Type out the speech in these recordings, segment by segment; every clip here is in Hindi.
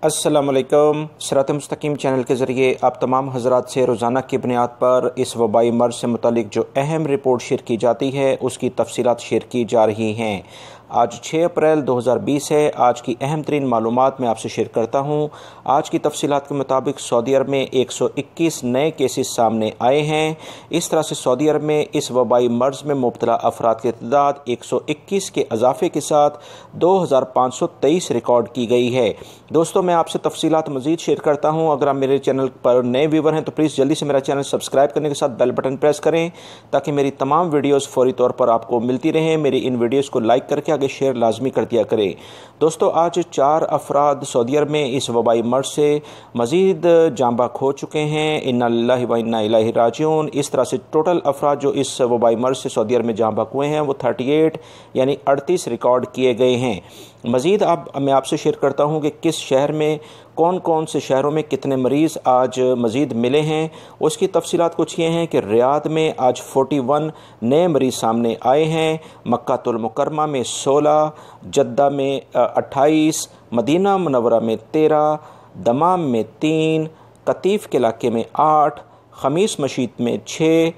अस्सलामुअलैकुम। सिरात मुस्तकीम चैनल के ज़रिए आप तमाम हज़रात से रोज़ाना की बुनियाद पर इस वबाई मर्ज़ से मुतालिक जो अहम रिपोर्ट शेयर की जाती है उसकी तफसीलात शेयर की जा रही हैं। आज 6 अप्रैल 2020 है। आज की अहम तरीन मालूमात मैं आपसे शेयर करता हूँ। आज की तफसीलात के मुताबिक सऊदी अरब में 121 नए केसेस सामने आए हैं। इस तरह से सऊदी अरब में इस वबाई मर्ज़ में मुब्तला अफराद की तादाद 121 के इजाफे के साथ 2523 रिकॉर्ड की गई है। दोस्तों, मैं आपसे तफसीलात मज़ीद शेयर करता हूं। अगर आप मेरे चैनल पर नए व्यूवर हैं तो प्लीज़ जल्दी से मेरा चैनल सब्सक्राइब करने के साथ बेल बटन प्रेस करें ताकि मेरी तमाम वीडियोस फौरी तौर पर आपको मिलती रहें। मेरी इन वीडियोस को लाइक करके आगे शेयर लाजमी कर दिया करें। दोस्तों, आज 4 अफराद सऊदी अरब में इस वबाई मर्ज़ से मज़ीद जाँ बाक हो चुके हैं। इन्ना लिल्लाहि व इन्ना इलैहि राजिऊन। इस तरह से टोटल अफराद जो इस वबाई मर्ज़ से सऊदी अरब में जाँ बाक हुए हैं वो 38 यानी 38 रिकॉर्ड किए गए हैं। मज़ीद मैं आपसे शेयर करता हूँ कि किस शहर में कौन कौन से शहरों में कितने मरीज़ आज मज़ीद मिले हैं। उसकी तफसीलात कुछ ये हैं कि रियाद में आज 41 नए मरीज़ सामने आए हैं, मक्कातुल मुकर्रमा में 16, जद्दा में 28, मदीना मुनव्वरा में 13, दमाम में 3, कतीफ़ के इलाके में 8, खमीस मशीद में 6,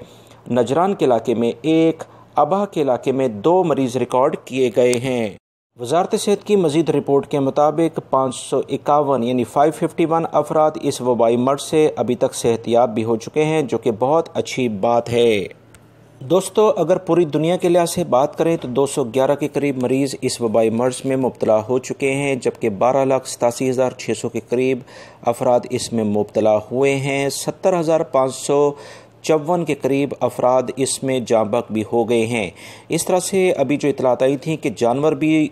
नजरान के इलाके में 1, अबा के इलाके में 2 मरीज़ रिकॉर्ड किए गए हैं। वज़ारत सेहत की मज़ीद रिपोर्ट के मुताबिक 551 यानी 551 अफराद इस वबाई मर्ज़ से अभी तक सेहतियाब भी हो चुके हैं, जो कि बहुत अच्छी बात है। दोस्तों, अगर पूरी दुनिया के लिहाज से बात करें तो 211 के करीब मरीज़ इस वबाई मर्ज़ में मुब्तला हो चुके हैं, जबकि 12,87,600 के करीब अफराद इसमें मुब्तला हुए हैं। 70,554 के करीब अफराद इसमें जाँ बाक भी हो गए हैं। इस तरह से अभी जो इतलात आई थी कि जानवर भी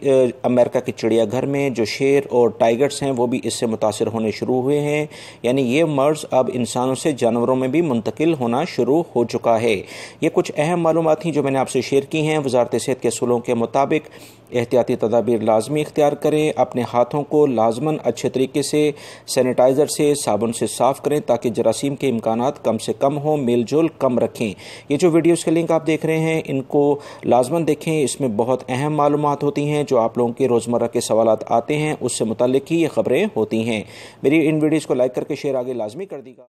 अमेरिका के चिड़ियाघर में जो शेर और टाइगर्स हैं वो भी इससे मुतासर होने शुरू हुए हैं, यानी ये मर्ज़ अब इंसानों से जानवरों में भी मुंतकिल होना शुरू हो चुका है। ये कुछ अहम मालूमात थी जो मैंने आपसे शेयर की हैं। वज़ारत सेहत के असूलों के मुताबिक एहतियाती तदाबीर लाजमी इख्तियार करें। अपने हाथों को लाजमन अच्छे तरीके से सैनिटाइज़र से, साबुन से साफ़ करें ताकि जरासीम के इम्कानात कम से कम हों। मेलजोल कम रखें। ये जो वीडियोज़ के लिंक आप देख रहे हैं इनको लाजमन देखें। इसमें बहुत अहम मालूमात होती हैं जो आप लोगों के रोज़मर्रा के सवालात आते हैं उससे मुताल्लिक़ ही ये ख़बरें होती हैं। मेरी इन वीडियोज़ को लाइक करके शेयर आगे लाजमी कर दीजिएगा।